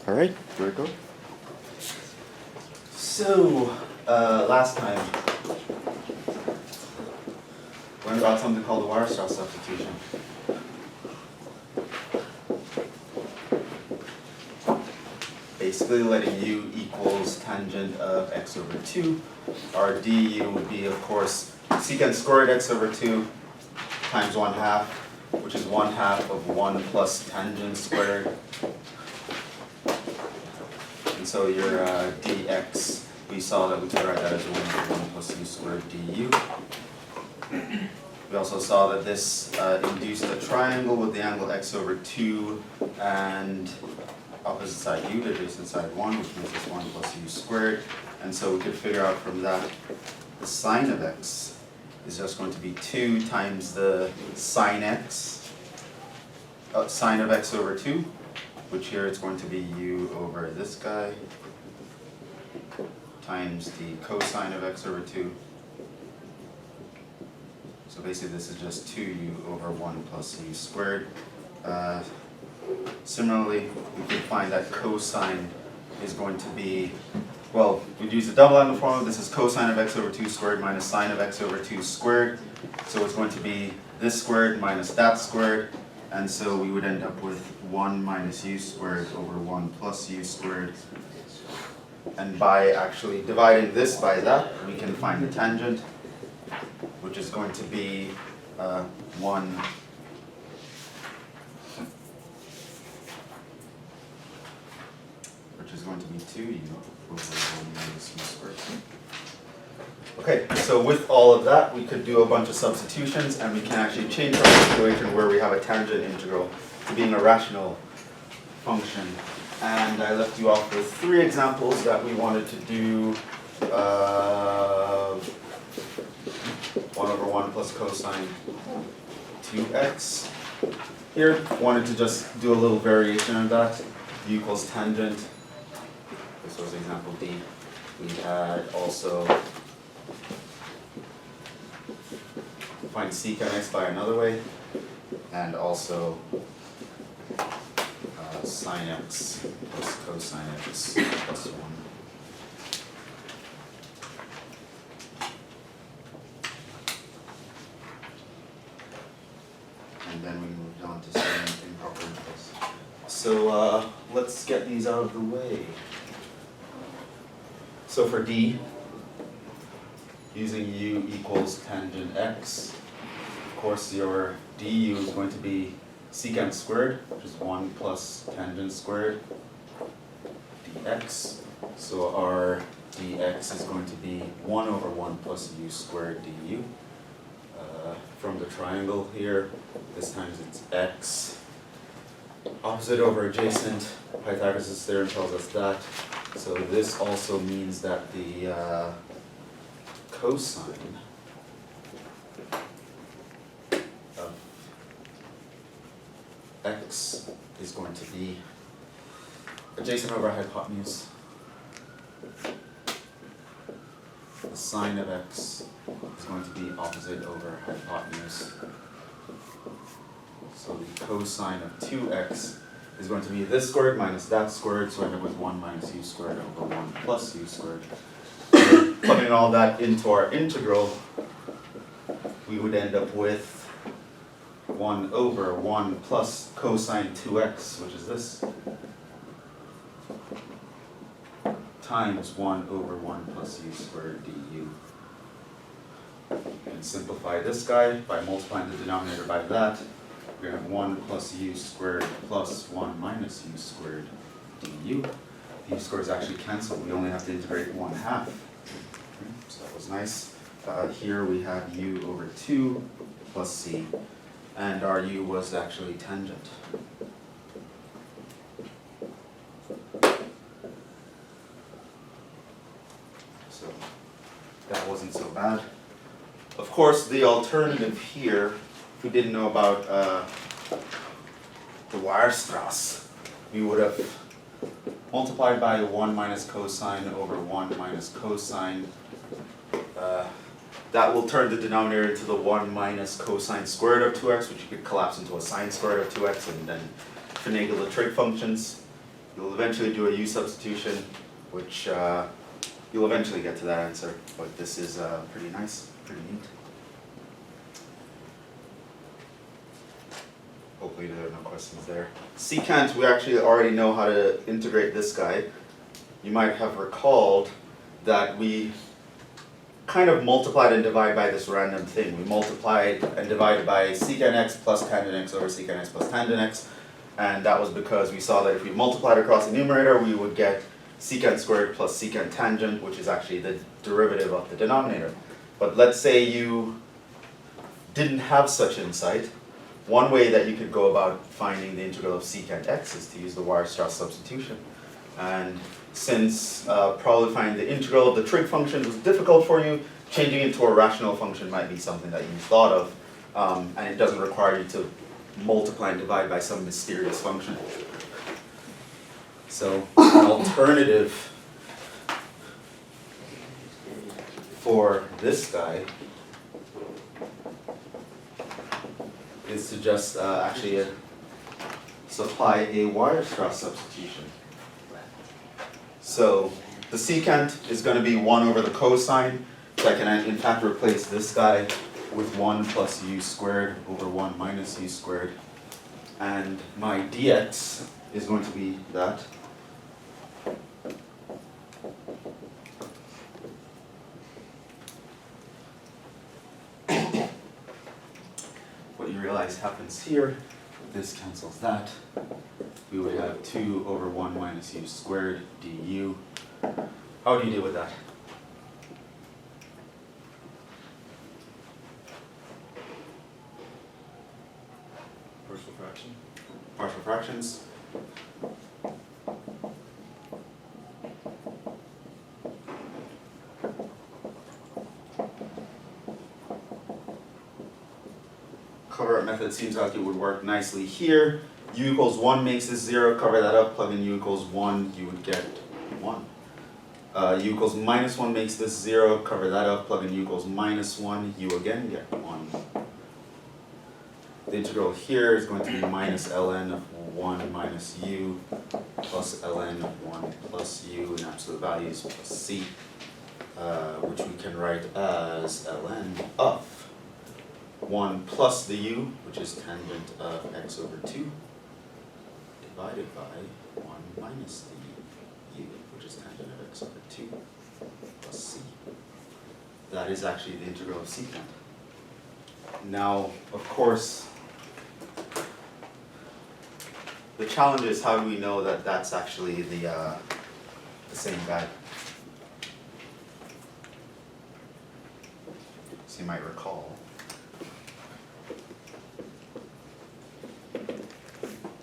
All right, here we go. So, last time, we learned about something called the Weierstrass substitution. Basically letting u equals tangent of x over 2. Our du would be, of course, secant squared x over 2 times 1/2, which is 1/2 of 1 plus tangent squared. And so your dx, we saw that we could write that as 1 over 1 plus u squared du. We also saw that this induced a triangle with the angle x over 2 and opposite side u, the adjacent side 1, which means it's 1 plus u squared. And so we could figure out from that the sine of x is just going to be 2 times the sine x, sine of x over 2, which here it's going to be u over this guy, times the cosine of x over 2. So basically this is just 2u over 1 plus u squared. Similarly, we can find that cosine is going to be, well, we'd use the double angle formula. This is cosine of x over 2 squared minus sine of x over 2 squared. So it's going to be this squared minus that squared. And so we would end up with 1 minus u squared over 1 plus u squared. And by actually dividing this by that, we can find the tangent, which is going to be 1 is going to be 2u over 1 minus u squared. Okay, so with all of that, we could do a bunch of substitutions, and we can actually change our situation where we have a tangent integral to being a rational function. And I left you off with 3 examples that we wanted to do 1 over 1 plus cosine 2x. Here, wanted to just do a little variation of that. U equals tangent. This was example D. We had also find secant x by another way, and also sine x plus cosine x plus 1. And then we moved on to some improper integrals. So let's get these out of the way. So for D, using u equals tangent x, of course your du is going to be secant squared, which is 1 plus tangent squared dx. So our dx is going to be 1 over 1 plus u squared du. From the triangle here, this times it's x. Opposite over adjacent, Pythagoras' theorem tells us that. So this also means that the cosine of x is going to be adjacent over hypotenuse. The sine of x is going to be opposite over hypotenuse. So the cosine of 2x is going to be this squared minus that squared, so I end up with 1 minus u squared over 1 plus u squared. Plugging all that into our integral, we would end up with 1 over 1 plus cosine 2x, which is this, times 1 over 1 plus u squared du. And simplify this guy by multiplying the denominator by that. We're going to have 1 plus u squared plus 1 minus u squared du. The u squares actually cancel. We only have to integrate 1/2. So that was nice. Here we have u over 2 plus c. And our u was actually tangent. So that wasn't so bad. Of course, the alternative here, if we didn't know about the Weierstrass, we would have multiplied by 1 minus cosine over 1 minus cosine. That will turn the denominator into the 1 minus cosine squared of 2x, which you could collapse into a sine squared of 2x and then finagle the trig functions. You'll eventually do a u substitution, which you'll eventually get to that answer, but this is pretty nice, pretty neat. Hopefully there are no questions there. Secant, we actually already know how to integrate this guy. You might have recalled that we kind of multiplied and divided by this random thing. We multiplied and divided by secant x plus tangent x over secant x plus tangent x, and that was because we saw that if we multiplied across the numerator, we would get secant squared plus secant tangent, which is actually the derivative of the denominator. But let's say you didn't have such insight. One way that you could go about finding the integral of secant x is to use the Weierstrass substitution. And since probably finding the integral of the trig function was difficult for you, changing it to a rational function might be something that you thought of, and it doesn't require you to multiply and divide by some mysterious function. So an alternative for this guy is to just actually supply a Weierstrass substitution. So the secant is going to be 1 over the cosine, so I can in fact replace this guy with 1 plus u squared over 1 minus u squared, and my dx is going to be that. What you realize happens here, this cancels that. We would have 2 over 1 minus u squared du. How do you deal with that? Partial fraction. Partial fractions. Cover-up method seems like it would work nicely here. U equals 1 makes this 0, cover that up, plug in u equals 1, you would get 1. U equals minus 1 makes this 0, cover that up, plug in u equals minus 1, you again get 1. The integral here is going to be minus ln of 1 minus u plus ln of 1 plus u in absolute values plus c, which we can write as ln of 1 plus the u, which is tangent of x over 2, divided by 1 minus the u, which is tangent of x over 2, plus c. That is actually the integral of secant. Now, of course, the challenge is how do we know that that's actually the same guy? So you might recall,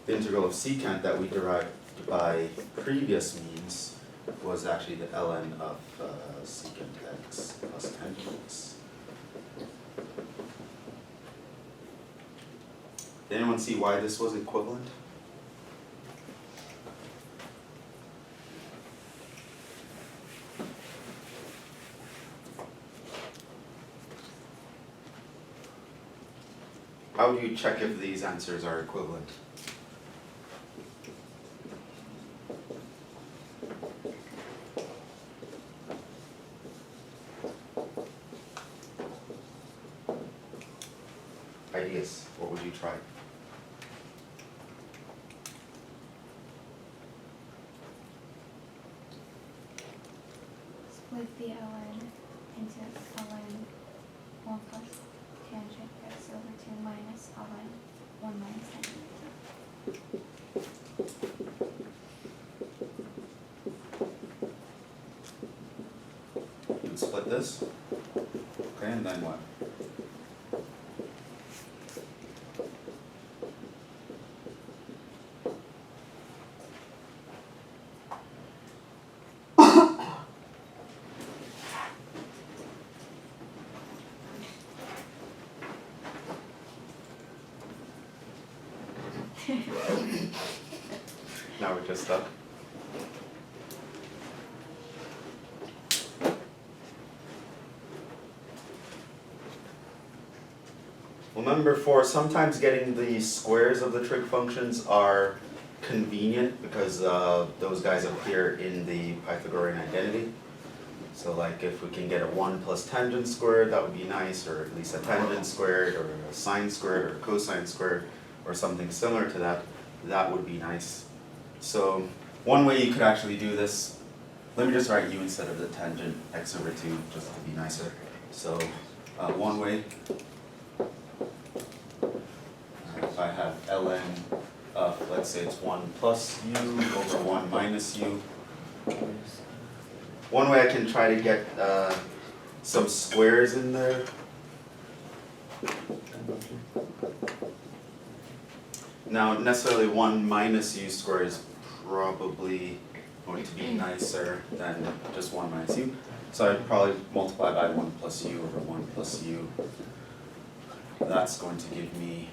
the integral of secant that we derived by previous means was actually the ln of secant x plus tangent x. Did anyone see why this was equivalent? How do you check if these answers are equivalent? Ideas, what would you try? Split the ln into ln 1 plus tangent x over 2 minus ln 1 minus tangent x. You can split this. Okay, and then what? Now we're just stuck. Remember, for sometimes getting the squares of the trig functions are convenient because those guys appear in the Pythagorean identity. So like if we can get a 1 plus tangent squared, that would be nice, or at least a tangent squared, or a sine squared, or a cosine squared, or something similar to that, that would be nice. So one way you could actually do this, let me just write u instead of the tangent x over 2, just to be nicer. So one way, if I have ln of, let's say it's 1 plus u over 1 minus u, one way I can try to get some squares in there. Now necessarily 1 minus u squared is probably going to be nicer than just 1 minus u. So I'd probably multiply by 1 plus u over 1 plus u. That's going to give me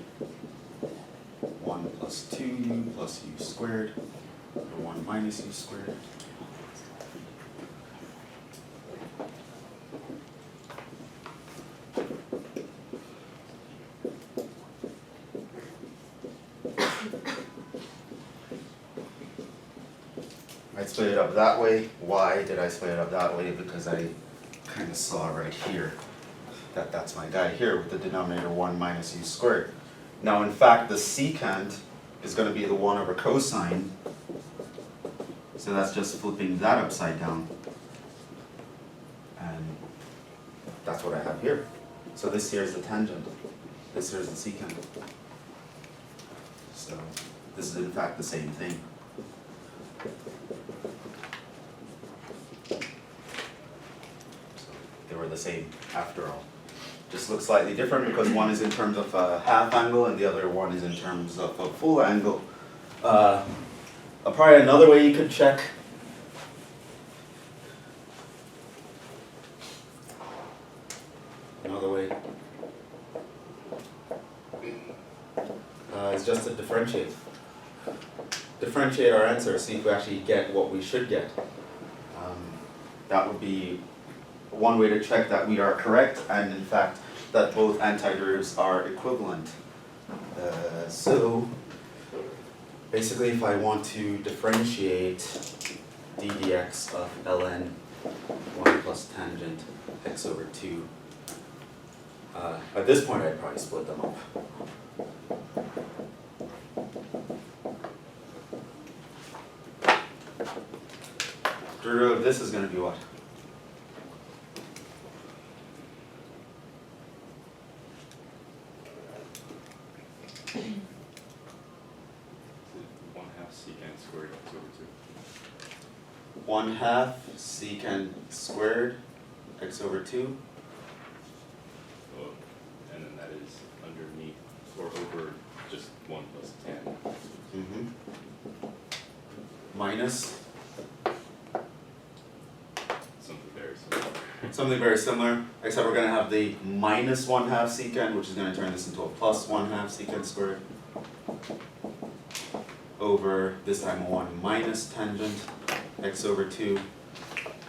1 plus 2u plus u squared over 1 minus u squared. I split it up that way. Why did I split it up that way? Because I kind of saw right here that that's my guy here with the denominator 1 minus u squared. Now in fact the secant is going to be the 1 over cosine, so that's just flipping that upside down, and that's what I have here. So this here is the tangent, this here is the secant. So this is in fact the same thing. They were the same after all. Just looks slightly different because one is in terms of a half angle and the other one is in terms of a full angle. Probably another way you could check is just to differentiate. Differentiate our answer, see if we actually get what we should get. That would be one way to check that we are correct, and in fact that both antiderivatives are equivalent. So basically if I want to differentiate d dx of ln 1 plus tangent x over 2, at this point I'd probably split them up. Derivative of this is going to be what? Secant squared x over 2. 1/2 secant squared x over 2. Oh, and then that is underneath or over just 1 plus tan. Minus Something very similar. something very similar, except we're going to have the minus 1/2 secant, which is going to turn this into a plus 1/2 secant squared, over this time 1 minus tangent x over 2.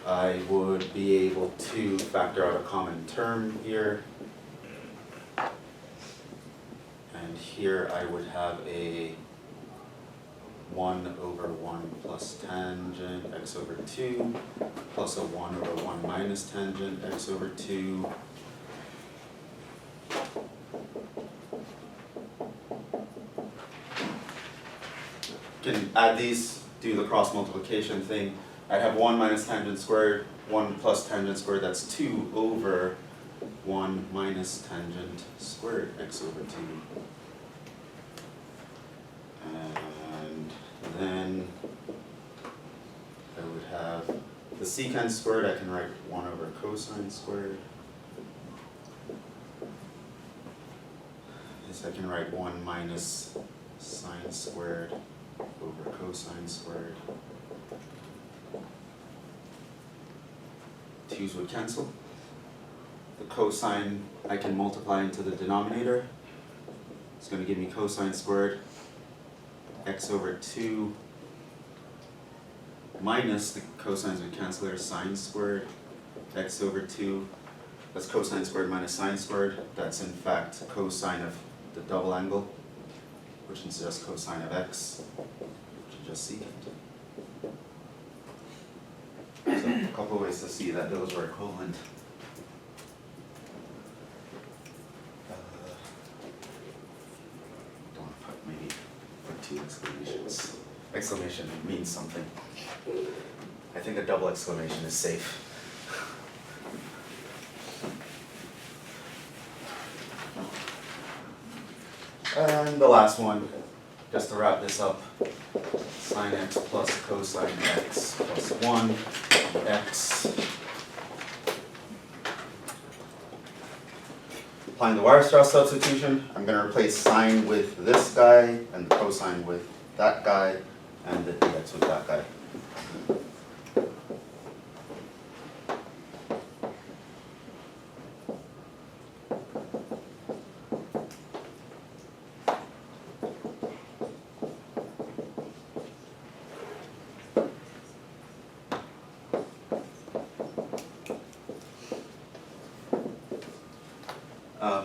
I would be able to factor out a common term here, and here I would have a 1 over 1 plus tangent x over 2 plus a 1 over 1 minus tangent x over 2. Can add these, do the cross multiplication thing. I'd have 1 minus tangent squared, 1 plus tangent squared, that's 2 over 1 minus tangent squared x over 2. And then I would have the secant squared, I can write 1 over cosine squared. This I can write 1 minus sine squared over cosine squared. 2's would cancel. The cosine I can multiply into the denominator. It's going to give me cosine squared x over 2 minus the cosines would cancel there, sine squared x over 2. That's cosine squared minus sine squared. That's in fact cosine of the double angle, which is just cosine of x. just secant. So a couple of ways to see that those were equivalent. Don't want to put maybe put 2 exclamations. Exclamation means something. I think a double exclamation is safe. And the last one, just to wrap this up, sine x plus cosine x plus 1 x. Applying the Weierstrass substitution, I'm going to replace sine with this guy, and cosine with that guy, and the dx with that guy.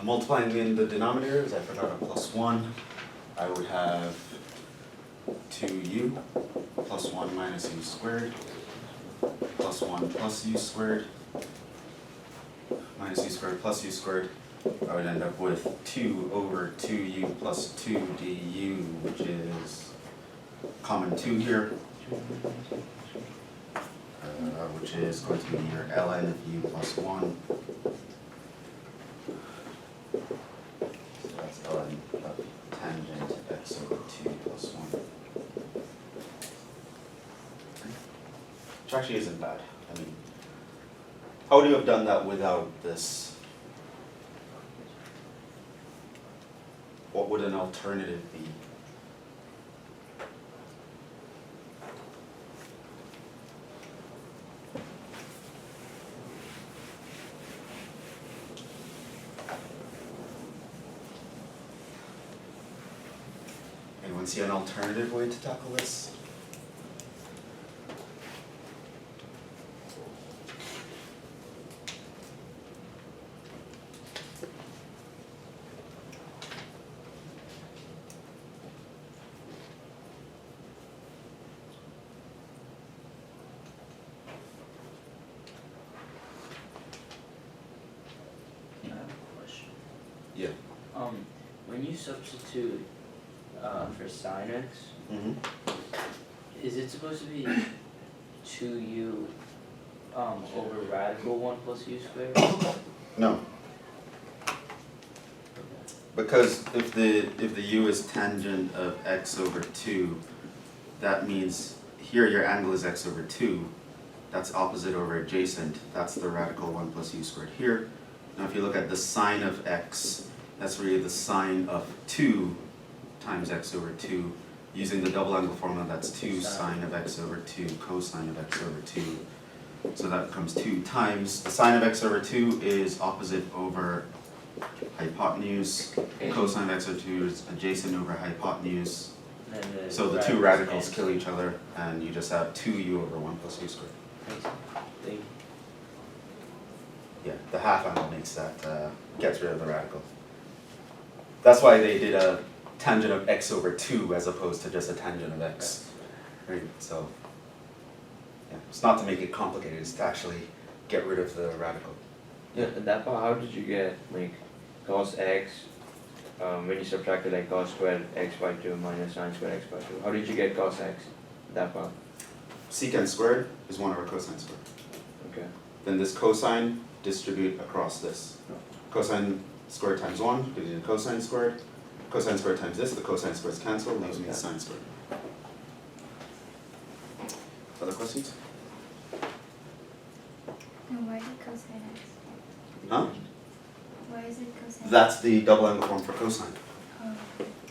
Multiplying in the denominators, I forgot a plus 1. I would have 2u plus 1 minus u squared plus 1 plus u squared minus u squared plus u squared. I would end up with 2 over 2u plus 2 du, which is common 2 here, which is going to be your ln of u plus 1. Tangent x over 2 plus 1. Which actually isn't bad. I mean, how would you have done that without this? What would an alternative be? Anyone see an alternative way to tackle this? I have a question. Yeah. When you substitute for sine x, Mm-hmm. is it supposed to be 2u over radical 1 plus u squared? No. Because if the u is tangent of x over 2, that means here your angle is x over 2. That's opposite over adjacent. That's the radical 1 plus u squared here. Now if you look at the sine of x, that's really the sine of 2 times x over 2. Using the double angle formula, that's 2 sine of x over 2 cosine of x over 2. So that becomes 2 times the sine of x over 2 is opposite over hypotenuse. Cosine of x over 2 is adjacent over hypotenuse. And the So the two radicals kill each other, and you just have 2u over 1 plus u squared. Thank you. Yeah, the half angle makes that, gets rid of the radical. That's why they did a tangent of x over 2 as opposed to just a tangent of x. Right, so, yeah, it's not to make it complicated, it's to actually get rid of the radical. Yeah, at that part, how did you get like cos x when you subtracted like cos squared x by 2 minus sine squared x by 2? How did you get cos x at that part? Secant squared is 1 over cosine squared. Okay. Then this cosine distribute across this. Cosine squared times 1, gives you the cosine squared. Cosine squared times this, the cosine squares cancel, leaves me the sine squared. Other questions? No, why is it cosine x? Huh? Why is it cosine? That's the double angle form for cosine. Oh,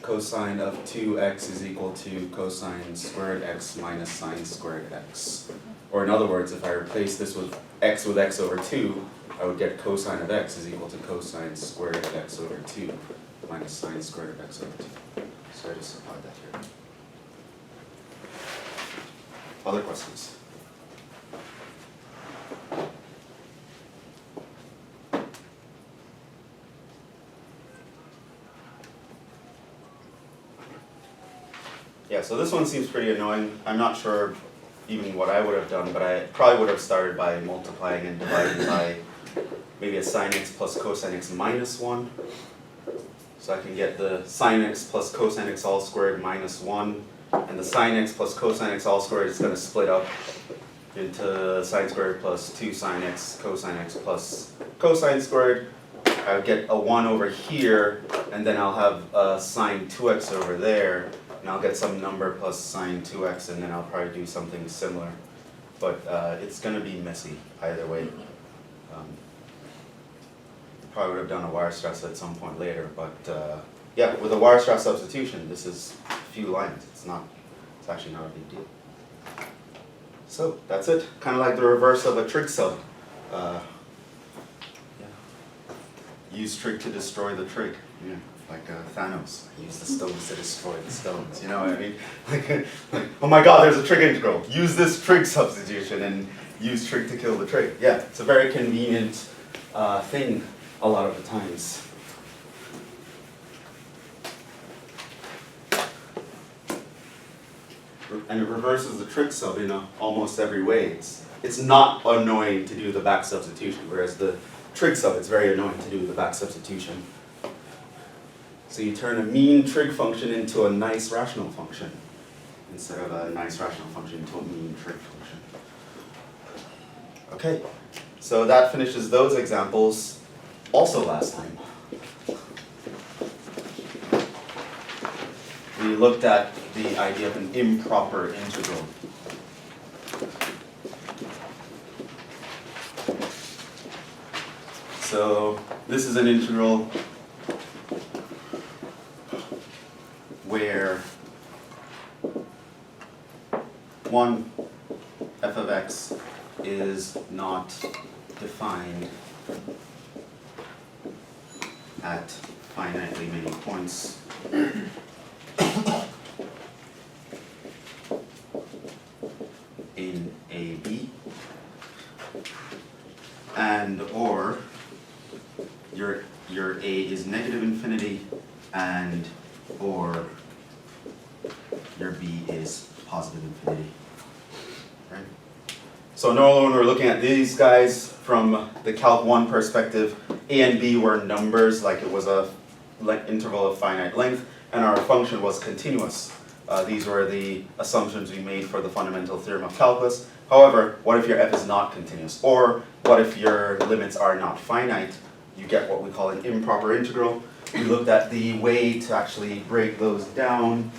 Cosine of 2x is equal to cosine squared x minus sine squared x. Or in other words, if I replace this with x over 2, I would get cosine of x is equal to cosine squared of x over 2 minus sine squared of x over 2. So I just applied that here. Other questions? Yes? so this one seems pretty annoying. I'm not sure even what I would have done, but I probably would have started by multiplying and dividing by maybe a sine x plus cosine x minus 1. So I can get the sine x plus cosine x all squared minus 1, and the sine x plus cosine x all squared is going to split up into sine squared plus 2 sine x cosine x plus cosine squared. I'll get a 1 over here, and then I'll have a sine 2x over there, and I'll get some number plus sine 2x, and then I'll probably do something similar. But it's going to be messy either way. Probably would have done a Weierstrass at some point later, but yeah, with a Weierstrass substitution, this is a few lines. It's actually not a big deal. So that's it. Kind of like the reverse of a trig sub. Yeah. Use trig to destroy the trig. Yeah, like Thanos. Use the stones to destroy the stones. You know what I mean? Like, oh my God, there's a trig integral. Use this trig substitution and use trig to kill the trig. Yeah, it's a very convenient thing a lot of the times. And it reverses the trig sub in almost every way. It's not annoying to do the back substitution, whereas the trig sub, it's very annoying to do the back substitution. So you turn a mean trig function into a nice rational function, instead of a nice rational function into a mean trig function. Okay, so that finishes those examples. Also last time, we looked at the idea of an improper integral. So this is an integral where 1 f of x is not defined at finitely many points in AB, and or your A is negative infinity, and or your B is positive infinity. Right? So normally when we're looking at these guys from the Calc 1 perspective, A and B were numbers, like it was a interval of finite length, and our function was continuous. These were the assumptions we made for the fundamental theorem of calculus. However, what if your f is not continuous? Or what if your limits are not finite? You get what we call an improper integral. We looked at the way to actually break those down.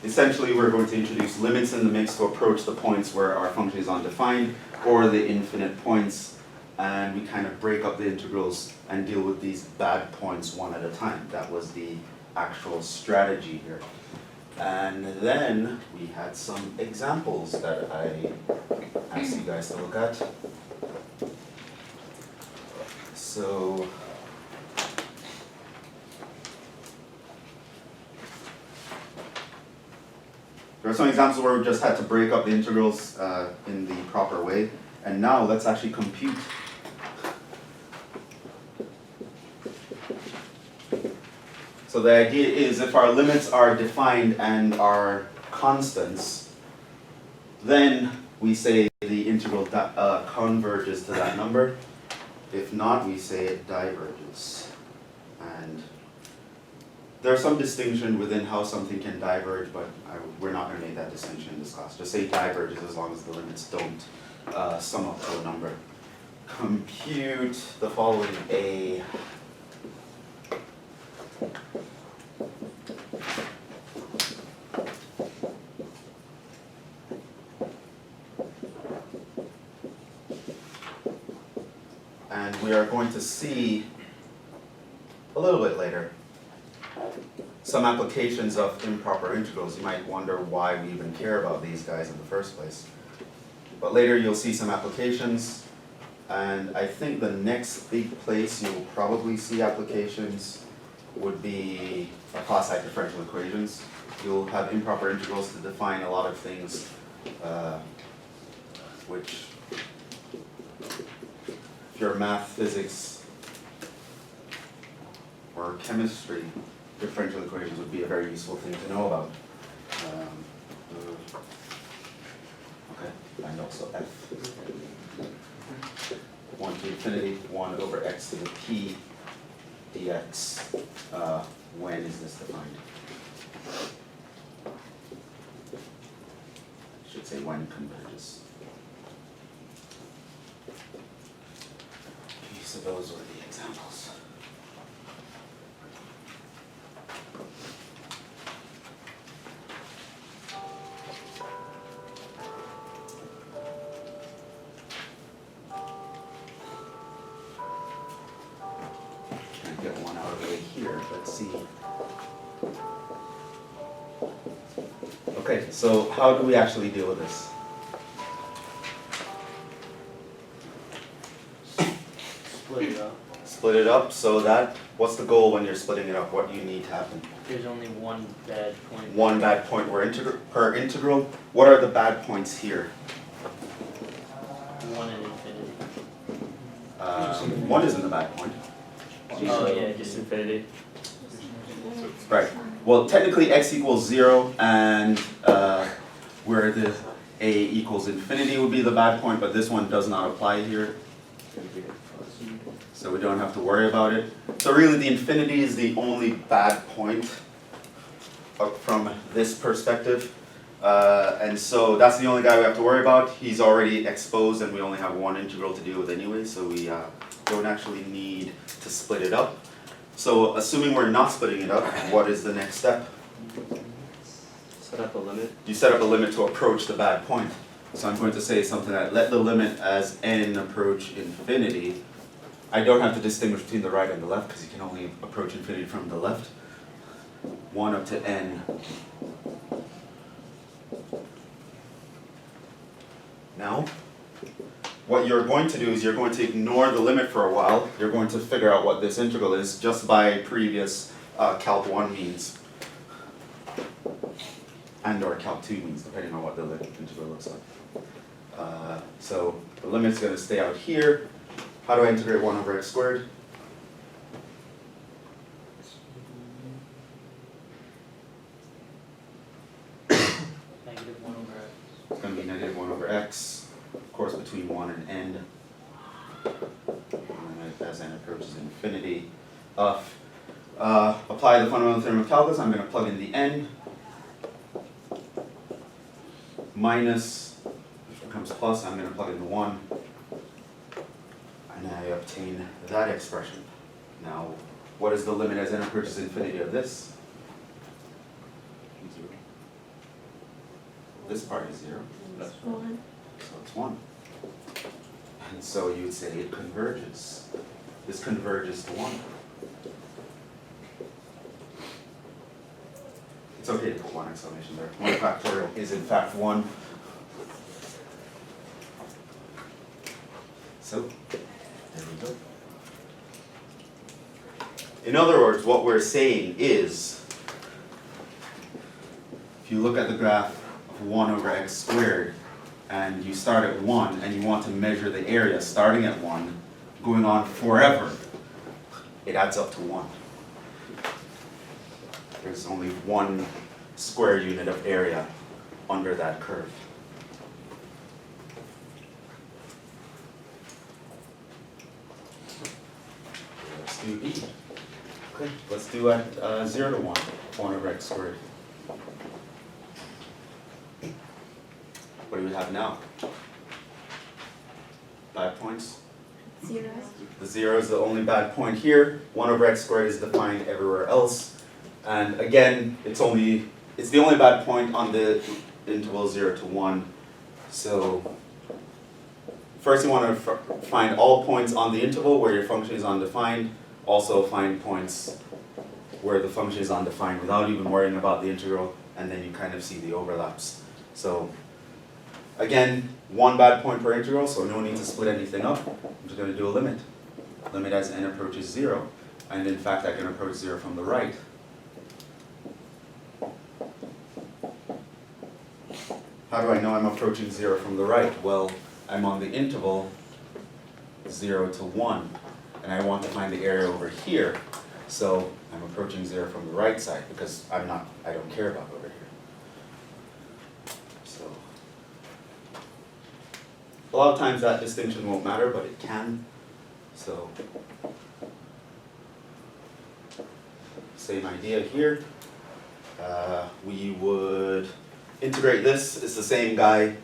Essentially, we're going to introduce limits in the mix to approach the points where our function is undefined, or the infinite points, and we kind of break up the integrals and deal with these bad points one at a time. That was the actual strategy here. And then we had some examples that I asked you guys to look at. So there are some examples where we just had to break up the integrals in the proper way. And now let's actually compute. So the idea is if our limits are defined and are constants, then we say the integral converges to that number. If not, we say it diverges. And there's some distinction within how something can diverge, but we're not going to make that distinction in this class. Just say diverges as long as the limits don't sum up to a number. Compute the following A. And we are going to see a little bit later some applications of improper integrals. You might wonder why we even care about these guys in the first place. But later you'll see some applications, and I think the next big place you'll probably see applications would be quasi differential equations. You'll have improper integrals to define a lot of things, which if you're math, physics, or chemistry, differential equations would be a very useful thing to know about. and also f. 1 to infinity, 1 over x to the p dx. When is this defined? Should say when converges. Okay, so those were the examples. Trying to get one out of the way here, let's see. Okay, so how do we actually deal with this? Split it up. Split it up so that, what's the goal when you're splitting it up? What do you need to happen? There's only one bad point. One bad point per integral. What are the bad points here? 1 in infinity. 1 isn't a bad point. Oh yeah, just infinity. Right. Well, technically x equals 0 and where the a equals infinity would be the bad point, but this one does not apply here. So we don't have to worry about it. So really the infinity is the only bad point from this perspective. And so that's the only guy we have to worry about. He's already exposed and we only have one integral to deal with anyway, so we don't actually need to split it up. So assuming we're not splitting it up, what is the next step? Set up a limit. You set up a limit to approach the bad point. So I'm going to say something that let the limit as n approach infinity. I don't have to distinguish between the right and the left because you can only approach infinity from the left. 1 up to n. Now, what you're going to do is you're going to ignore the limit for a while. You're going to figure out what this integral is just by previous Calc 1 means. And or Calc 2 means, depending on what the integral looks like. So the limit's going to stay out here. How do I integrate 1 over x squared? Negative 1 over x. It's going to be negative 1 over x, of course between 1 and n. And as n approaches infinity. Apply the fundamental theorem of calculus. I'm going to plug in the n. Minus, which becomes plus, I'm going to plug in the 1. And I obtain that expression. Now, what is the limit as n approaches infinity of this? 0. This part is 0. That's One. So it's 1. And so you would say it converges. This converges to 1. It's okay to put 1 exclamation there. 1 factorial is in fact 1. So, there we go. In other words, what we're saying is, if you look at the graph of 1 over x squared, and you start at 1, and you want to measure the area starting at 1, going on forever, it adds up to 1. There's only 1 square unit of area under that curve. Let's do B. Okay, let's do at 0 to 1, 1 over x squared. What do we have now? 5 points. 0. The 0 is the only bad point here. 1 over x squared is defined everywhere else. And again, it's the only bad point on the interval 0 to 1. So first you want to find all points on the interval where your function is undefined. Also find points where the function is undefined without even worrying about the integral, and then you kind of see the overlaps. So again, 1 bad point per integral, so no need to split anything up. I'm just going to do a limit. Limit as n approaches 0. And in fact, I can approach 0 from the right. How do I know I'm approaching 0 from the right? Well, I'm on the interval 0 to 1. And I want to find the area over here. So I'm approaching 0 from the right side because I don't care about over here. So A lot of times that distinction won't matter, but it can. So, same idea here. We would integrate this, it's the same guy.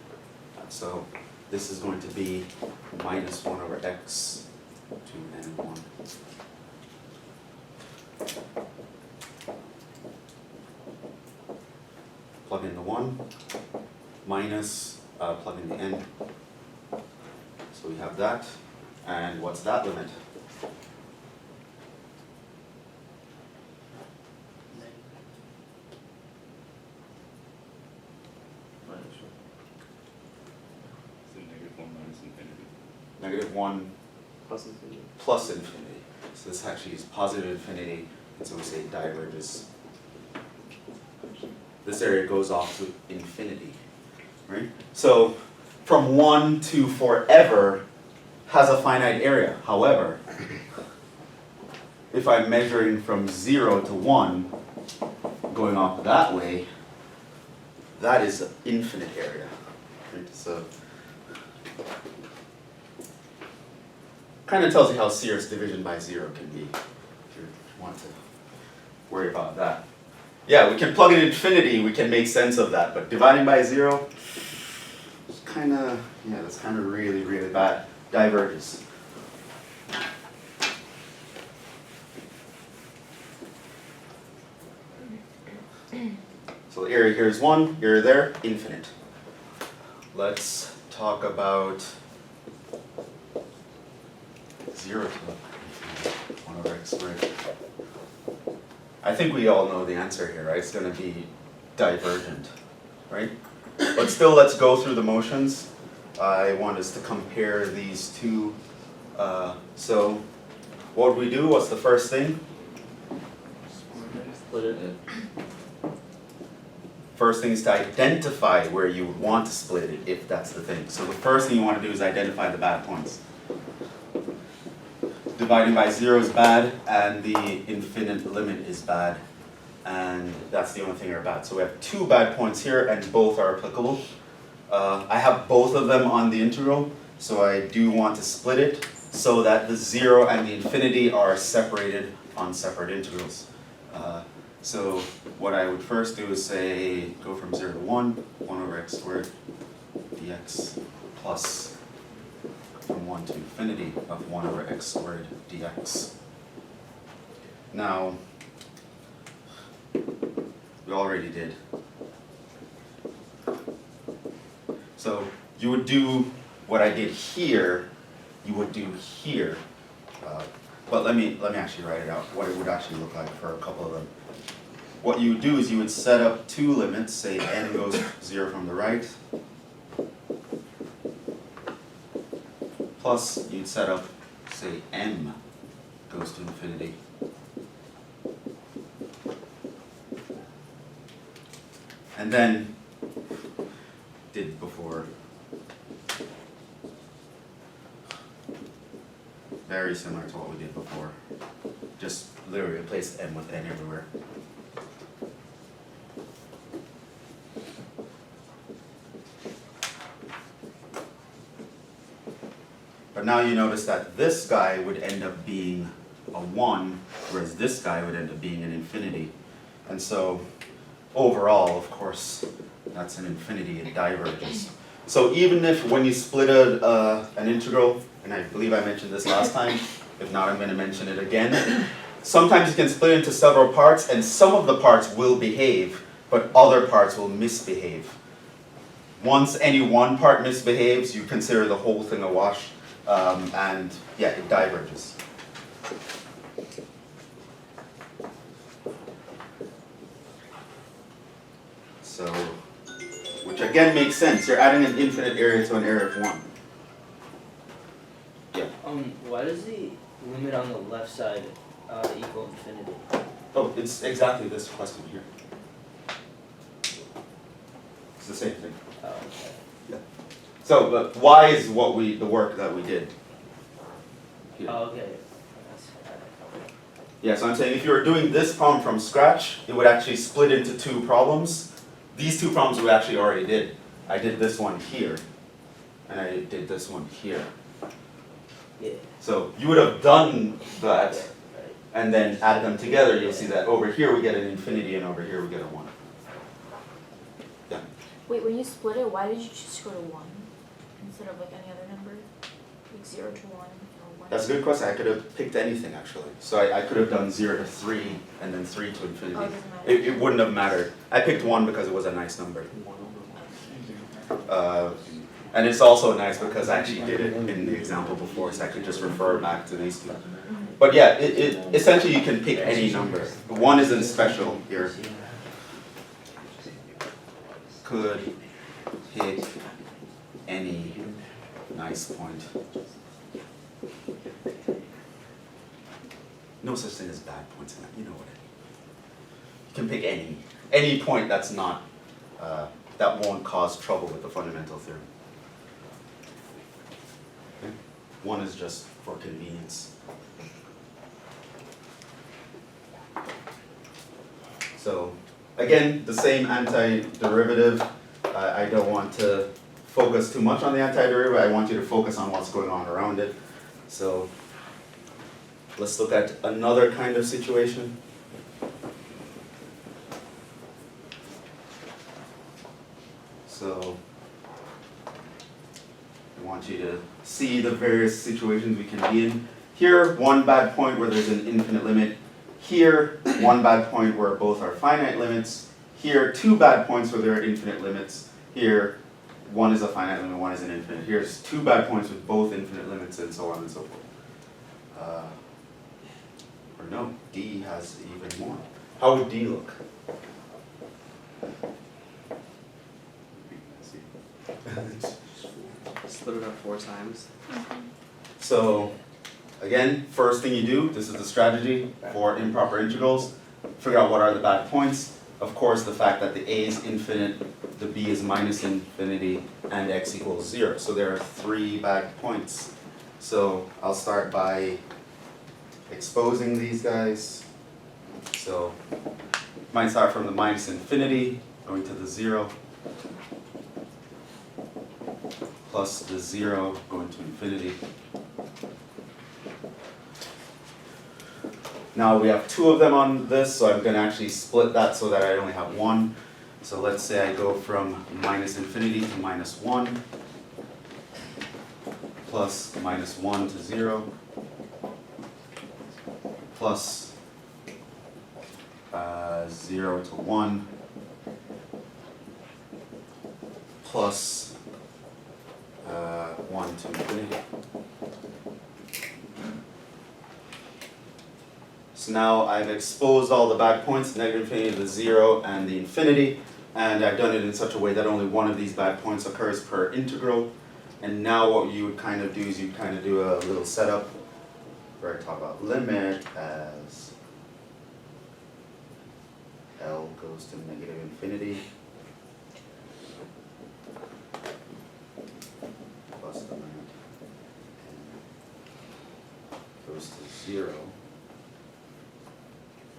So this is going to be minus 1 over x to n1. Plug in the 1, minus, plug in the n. So we have that. And what's that limit? So -1 minus infinity. -1 Plus infinity. plus infinity. So this actually is positive infinity, and so we say it diverges. This area goes off to infinity, right? So from 1 to forever has a finite area. However, if I'm measuring from 0 to 1, going off that way, that is an infinite area, right? So kind of tells you how serious division by 0 can be, if you want to worry about that. Yeah, we can plug in infinity, we can make sense of that, but dividing by 0, it's kind of, yeah, that's kind of really, really bad. Diverges. So the area here is 1, area there, infinite. Let's talk about 0 to 1 over x squared. I think we all know the answer here, right? It's going to be divergent, right? But still, let's go through the motions. I want us to compare these two. So what would we do? What's the first thing? Split it. First thing is to identify where you would want to split it, if that's the thing. So the first thing you want to do is identify the bad points. Dividing by 0 is bad, and the infinite limit is bad. And that's the only thing that are bad. So we have 2 bad points here, and both are applicable. I have both of them on the integral, so I do want to split it so that the 0 and the infinity are separated on separate integrals. So what I would first do is say, go from 0 to 1, 1 over x squared dx plus from 1 to infinity of 1 over x squared dx. Now, we already did. So you would do what I did here, you would do here. But let me actually write it out, what it would actually look like for a couple of them. What you would do is you would set up 2 limits, say n goes 0 from the right, plus you'd set up, say m goes to infinity. And then, did before, very similar to what we did before, just literally replace m with n everywhere. But now you notice that this guy would end up being a 1, whereas this guy would end up being an infinity. And so overall, of course, that's an infinity, it diverges. So even if when you split an integral, and I believe I mentioned this last time, if not I'm going to mention it again, sometimes you can split into several parts and some of the parts will behave, but other parts will misbehave. Once any one part misbehaves, you consider the whole thing a wash, and yeah, it diverges. So, which again makes sense. You're adding an infinite area to an area of 1. Yeah. Why does the limit on the left side equal infinity? Oh, it's exactly this question here. It's the same thing. Oh, okay. Yeah. So, but y is what the work that we did. Here. Oh, okay. Yeah, so I'm saying if you were doing this problem from scratch, it would actually split into 2 problems. These 2 problems we actually already did. I did this one here, and I did this one here. Yeah. So you would have done that, Right. and then add them together, you'll see that over here we get an infinity, and over here we get a 1. Wait, when you split it, why did you choose to go to 1 instead of like any other number? Like 0 to 1 or 1? That's a good question. I could have picked anything actually. So I could have done 0 to 3 and then 3 to infinity. Oh, it doesn't matter. It wouldn't have mattered. I picked 1 because it was a nice number. And it's also nice because I actually did it in the example before, so I could just refer back to these two. But yeah, essentially you can pick any number. 1 isn't special here. Could pick any nice point. No such thing as bad points in that, you know what I mean. You can pick any point that's not, that won't cause trouble with the fundamental theorem. Okay. 1 is just for convenience. So, again, the same antiderivative. I don't want to focus too much on the antiderivative. I want you to focus on what's going on around it. So, let's look at another kind of situation. So, I want you to see the various situations we can be in. Here, one bad point where there's an infinite limit. Here, one bad point where both are finite limits. Here, two bad points where there are infinite limits. Here, one is a finite limit, one is an infinite. Here's two bad points with both infinite limits, and so on and so forth. Or no, D has even more. How would D look? Split it up 4 times. So, again, first thing you do, this is the strategy for improper integrals. Figure out what are the bad points. Of course, the fact that the A is infinite, the B is minus infinity, and x equals 0. So there are 3 bad points. So I'll start by exposing these guys. So might start from the minus infinity, going to the 0, plus the 0 going to infinity. Now we have 2 of them on this, so I'm going to actually split that so that I only have 1. So let's say I go from minus infinity to minus 1, plus minus 1 to 0, plus 0 to 1, plus 1 to infinity. So now I've exposed all the bad points, negative infinity, the 0, and the infinity, and I've done it in such a way that only one of these bad points occurs per integral. And now what you would kind of do is you'd kind of do a little setup where I talk about limit as L goes to negative infinity plus the limit N goes to 0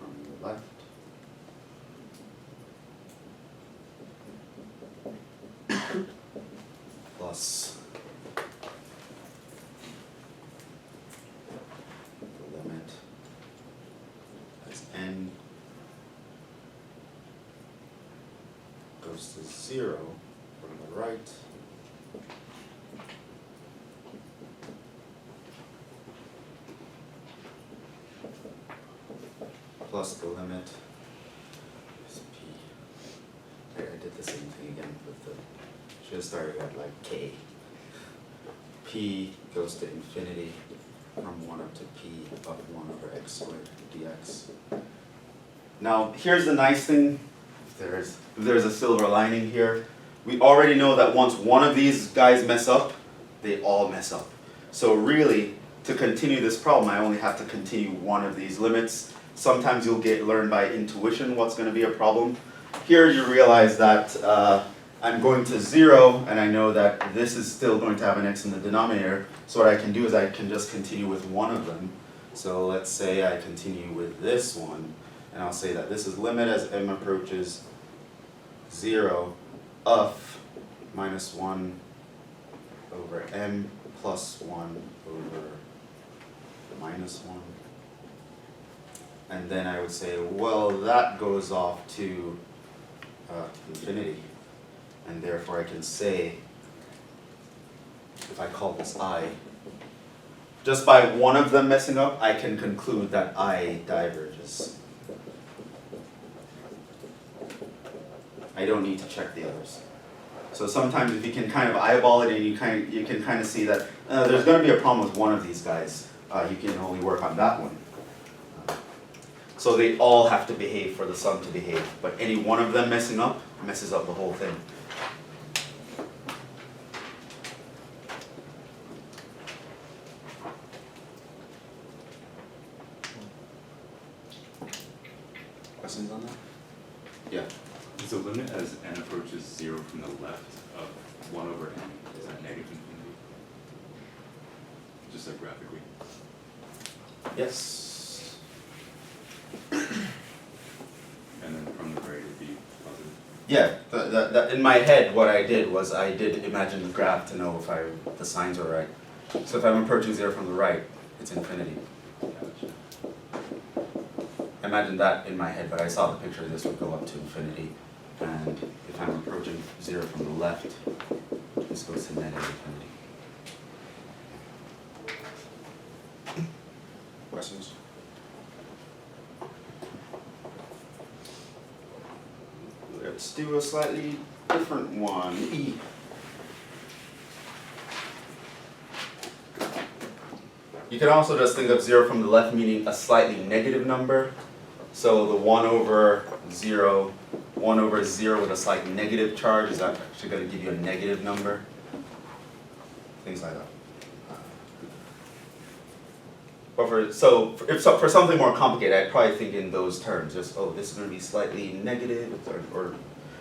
from the left plus the limit as N goes to 0 from the right plus the limit is P. I did the same thing again with the, should have started at like K. P goes to infinity from 1 up to P up 1 over x squared dx. Now here's the nice thing, if there's a silver lining here. We already know that once one of these guys mess up, they all mess up. So really, to continue this problem, I only have to continue one of these limits. Sometimes you'll learn by intuition what's going to be a problem. Here you realize that I'm going to 0, and I know that this is still going to have an x in the denominator. So what I can do is I can just continue with one of them. So let's say I continue with this one, and I'll say that this is limit as m approaches 0 of minus 1 over m plus 1 over minus 1. And then I would say, well, that goes off to infinity. And therefore I can say, if I call this I, just by one of them messing up, I can conclude that I diverges. I don't need to check the others. So sometimes if you can kind of eyeball it and you can kind of see that there's going to be a problem with one of these guys, you can only work on that one. So they all have to behave for the sum to behave, but any one of them messing up messes up the whole thing. Questions on that? Yeah. Is the limit as n approaches 0 from the left of 1 over n, is that negative infinity? Just like graphically. Yes. And then from the right it would be positive. Yeah, in my head what I did was I did imagine the graph to know if the signs were right. So if I'm approaching 0 from the right, it's infinity. Gotcha. I imagined that in my head, but I saw the picture this would go up to infinity. And if I'm approaching 0 from the left, this goes to negative infinity. Questions? Let's do a slightly different one. E. You can also just think of 0 from the left meaning a slightly negative number. So the 1 over 0 with a slight negative charge is actually going to give you a negative number. Things like that. But for something more complicated, I'd probably think in those terms. Just, oh, this is going to be slightly negative,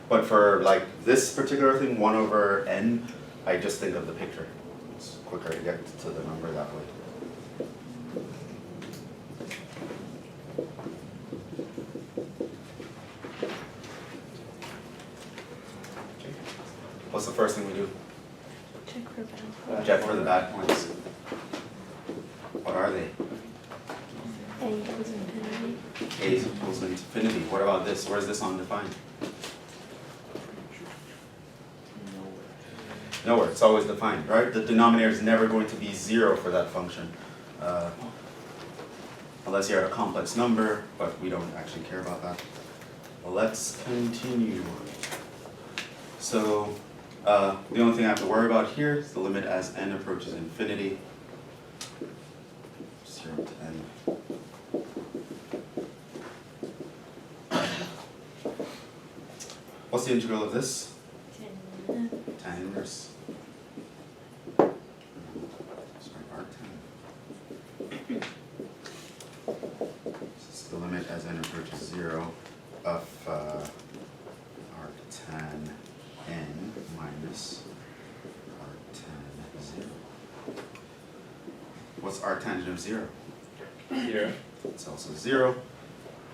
but for like this particular thing, 1 over n, I just think of the picture. It's quicker to get to the number that way. What's the first thing we do? Check for bad. Check for the bad points. What are they? A equals infinity. A equals infinity. What about this? Where's this undefined? Nowhere. It's always defined, right? The denominator is never going to be 0 for that function. Unless you're a complex number, but we don't actually care about that. Well, let's continue. So, the only thing I have to worry about here is the limit as n approaches infinity. 0 to n. What's the integral of this? Tan inverse. Sorry, arctan. This is the limit as n approaches 0 of arctan n minus arctan 0. What's arctangent of 0? 0. It's also 0.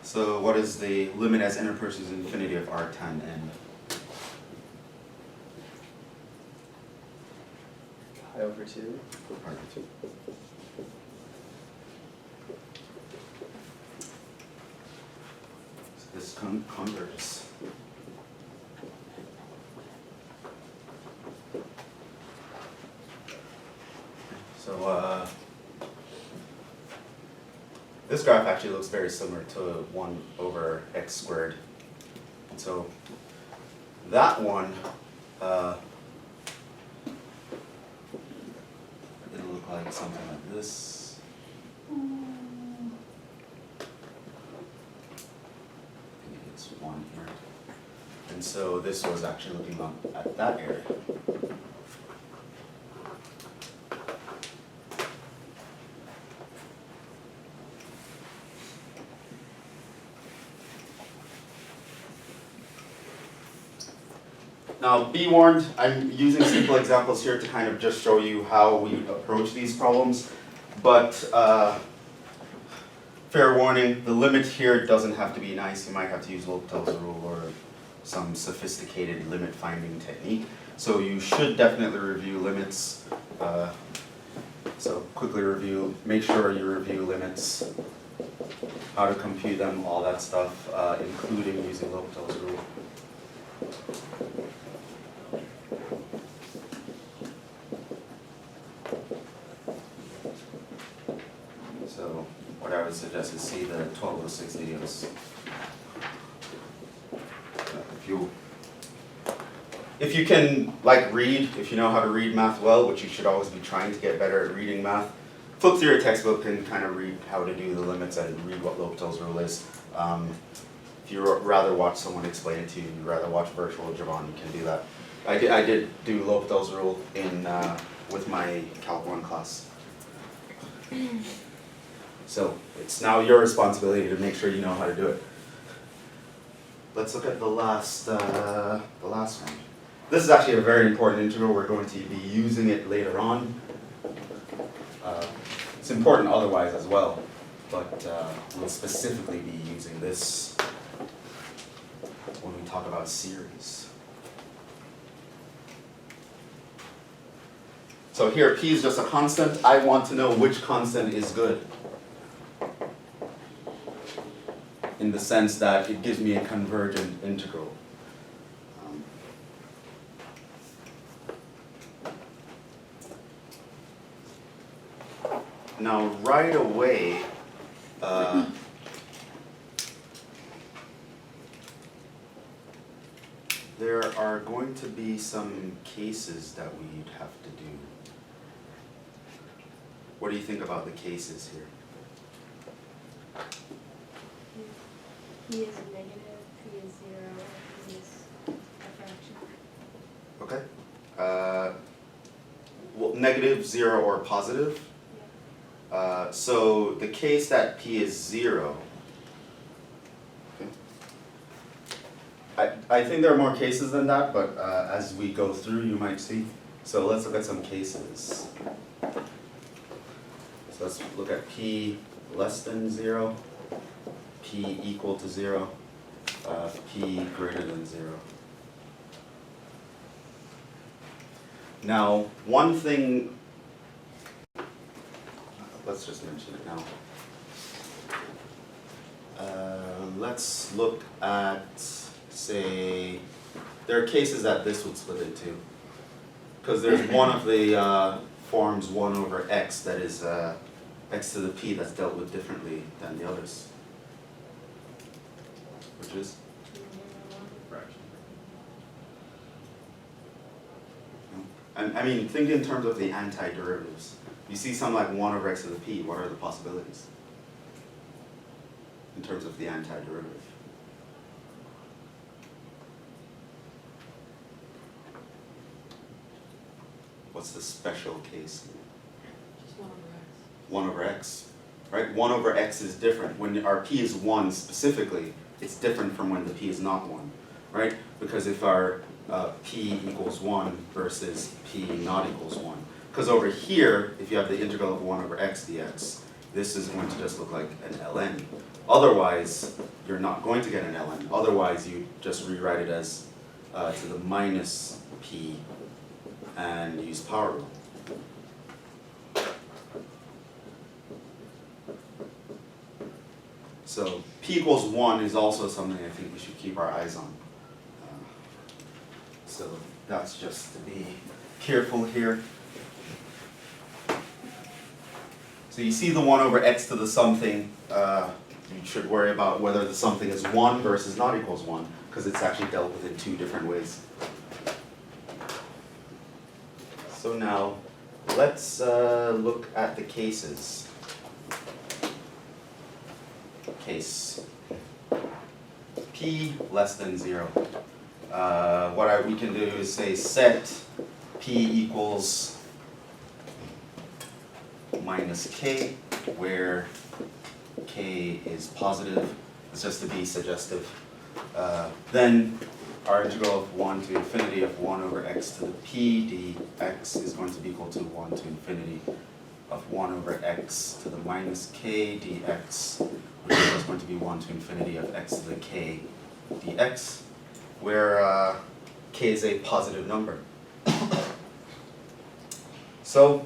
So what is the limit as n approaches infinity of arctan n? Pi over 2. Pi over 2. So this converges. So this graph actually looks very similar to 1 over x squared. And so that one, it'll look like something like this. I think it's 1 here. And so this was actually looking up at that area. Now, be warned, I'm using simple examples here to kind of just show you how we approach these problems, but fair warning, the limit here doesn't have to be nice. You might have to use L'Hopital's rule or some sophisticated limit finding technique. So you should definitely review limits. So quickly review, make sure you review limits, how to compute them, all that stuff, including using L'Hopital's rule. So what I would suggest is see the 1206 videos. If you can read, if you know how to read math well, which you should always be trying to get better at reading math, flip through your textbook and kind of read how to do the limits and read what L'Hopital's rule is. If you rather watch someone explain it to you, you'd rather watch virtual Jhevon, you can do that. I did do L'Hopital's rule with my Calc 1 class. So it's now your responsibility to make sure you know how to do it. Let's look at the last one. This is actually a very important integral. We're going to be using it later on. It's important otherwise as well, but we'll specifically be using this when we talk about series. So here, p is just a constant. I want to know which constant is good, in the sense that it gives me a convergent integral. Now, right away, there are going to be some cases that we'd have to do. What do you think about the cases here? P is a negative, P is 0, P is a fraction. Okay. Well, negative, 0, or positive? Yeah. So the case that p is 0, okay. I think there are more cases than that, but as we go through you might see. So let's look at some cases. So let's look at p less than 0, p equal to 0, p greater than 0. Now, one thing, let's just mention it now. Let's look at, say, there are cases that this would split into. Because there's one of the forms 1 over x that is x to the p that's dealt with differently than the others. Which is? Fraction. I mean, think in terms of the antiderivatives. You see something like 1 over x to the p, what are the possibilities? In terms of the antiderivative. What's the special case? Just 1 over x. 1 over x, right? 1 over x is different. When our p is 1 specifically, it's different from when the p is not 1, right? Because if our p equals 1 versus p not equals 1. Because over here, if you have the integral of 1 over x dx, this is going to just look like an ln. Otherwise, you're not going to get an ln. Otherwise, you just rewrite it as to the minus p and use power rule. So p equals 1 is also something I think we should keep our eyes on. So that's just to be careful here. So you see the 1 over x to the something, you should worry about whether the something is 1 versus not equals 1, because it's actually dealt with in 2 different ways. So now, let's look at the cases. Case p less than 0. What we can do is say set p equals minus k, where k is positive. It's just to be suggestive. Then our integral of 1 to infinity of 1 over x to the p dx is going to be equal to 1 to infinity of 1 over x to the minus k dx, which is going to be 1 to infinity of x to the k dx, where k is a positive number. So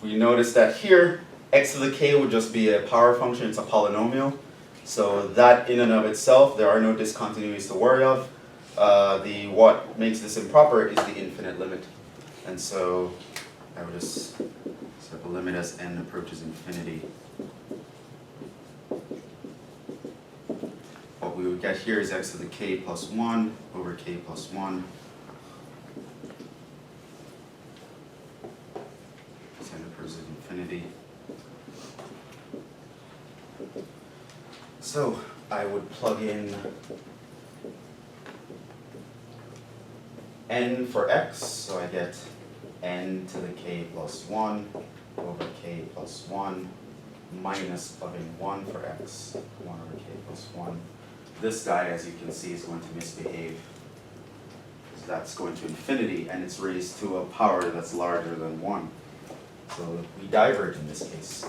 we notice that here, x to the k would just be a power function, it's a polynomial. So that in and of itself, there are no discontinuities to worry of. What makes this improper is the infinite limit. And so I would just set the limit as n approaches infinity. What we would get here is x to the k plus 1 over k plus 1. As n approaches infinity. So I would plug in n for x, so I get n to the k plus 1 over k plus 1 minus plugging 1 for x, 1 over k plus 1. This guy, as you can see, is going to misbehave. So that's going to infinity, and it's raised to a power that's larger than 1. So we diverge in this case.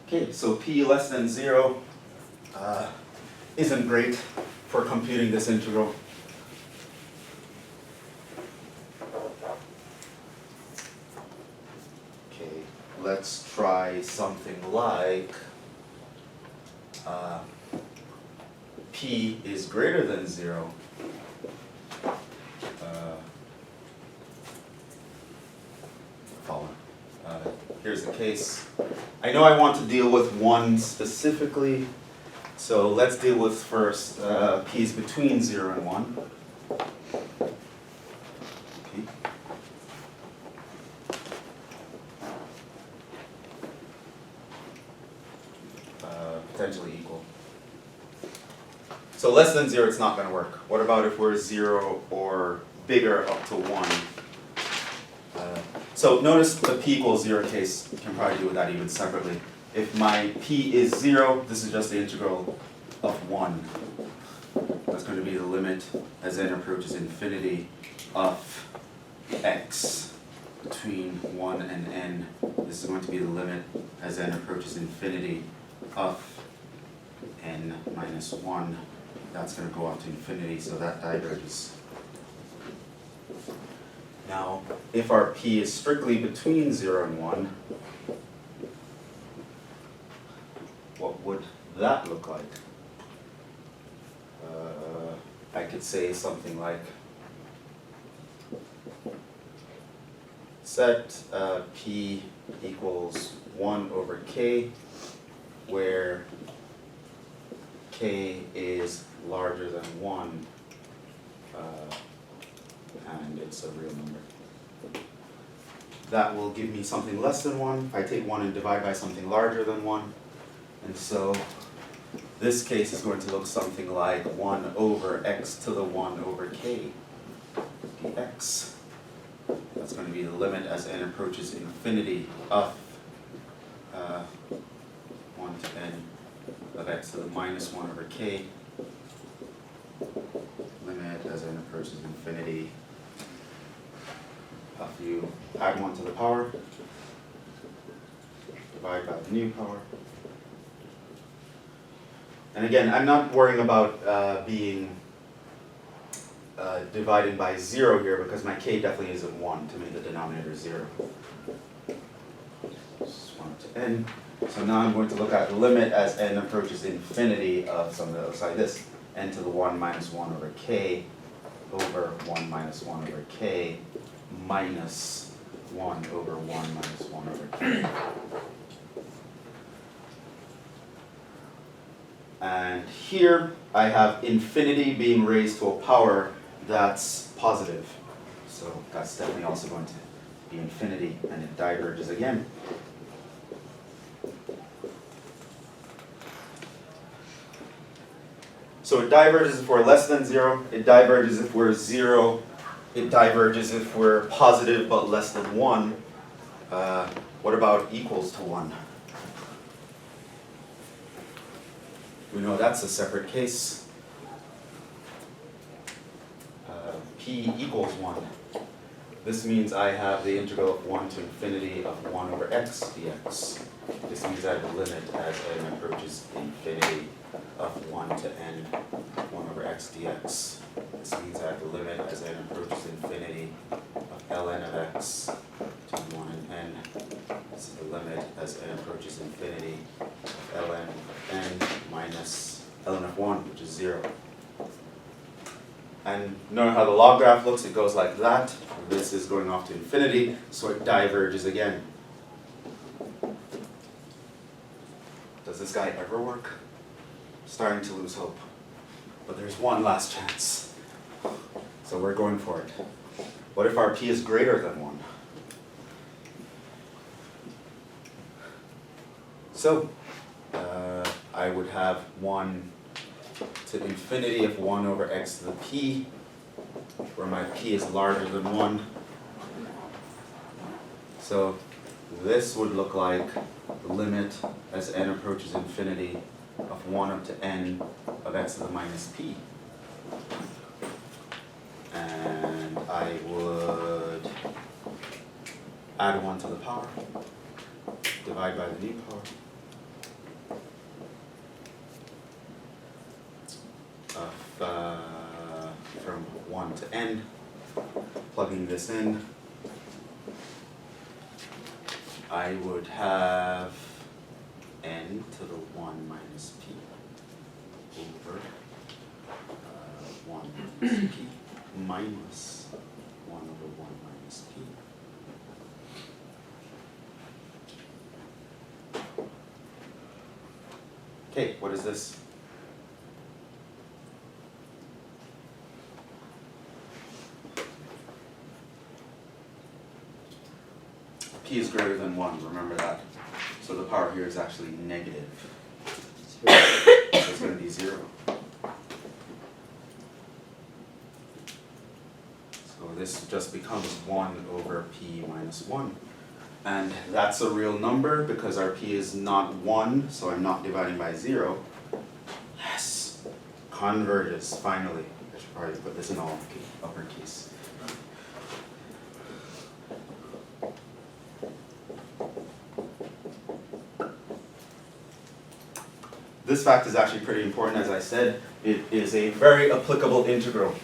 Okay, so p less than 0 isn't great for computing this integral. Okay, let's try something like p is greater than 0. Here's the case. I know I want to deal with 1 specifically, so let's deal with first p is between 0 and 1. P. Potentially equal. So less than 0, it's not going to work. What about if we're 0 or bigger up to 1? So notice the p equals 0 case, you can probably deal with that even separately. If my p is 0, this is just the integral of 1. That's going to be the limit as n approaches infinity of x between 1 and n. This is going to be the limit as n approaches infinity of n minus 1. That's going to go up to infinity, so that diverges. Now, if our p is strictly between 0 and 1, what would that look like? I could say something like set p equals 1 over k, where k is larger than 1. And it's a real number. That will give me something less than 1. I take 1 and divide by something larger than 1. And so this case is going to look something like 1 over x to the 1 over k dx. That's going to be the limit as n approaches infinity of 1 to n of x to the minus 1 over k. Limit as n approaches infinity. If you add 1 to the power, divide by the new power. And again, I'm not worrying about dividing by 0 here because my k definitely isn't 1 to make the denominator 0. Just 1 to n. So now I'm going to look at the limit as n approaches infinity of something that looks like this. N to the 1 minus 1 over k over 1 minus 1 over k minus 1 over 1 minus 1 over k. And here I have infinity being raised to a power that's positive. So that's definitely also going to be infinity, and it diverges again. So it diverges if we're less than 0, it diverges if we're 0, it diverges if we're positive but less than 1. What about equals to 1? We know that's a separate case. P equals 1. this means I have the integral of 1 to infinity of 1 over x dx. This means I have a limit as n approaches infinity of 1 to n 1 over x dx. This means I have a limit as n approaches infinity of ln of x to 1 and n. This is the limit as n approaches infinity of ln of n minus ln of 1, which is 0. And knowing how the log graph looks, it goes like that. This is going off to infinity, so it diverges again. Does this guy ever work? Starting to lose hope. But there's one last chance. So we're going for it. What if our p is greater than 1? So, I would have 1 to infinity of 1 over x to the p, where my p is larger than 1. So this would look like the limit as n approaches infinity of 1 up to n of x to the minus p. And I would add 1 to the power, divide by the new power. From 1 to n, plugging this in, I would have n to the 1 minus p over 1 minus p minus 1 over 1 minus p. Okay, what is this? P is greater than 1, remember that. So the power here is actually negative. So it's going to be 0. So this just becomes 1 over p minus 1. And that's a real number because our p is not 1, so I'm not dividing by 0. Yes! Converges, finally. I should probably put this in all uppercase. This fact is actually pretty important, as I said. It is a very applicable integral.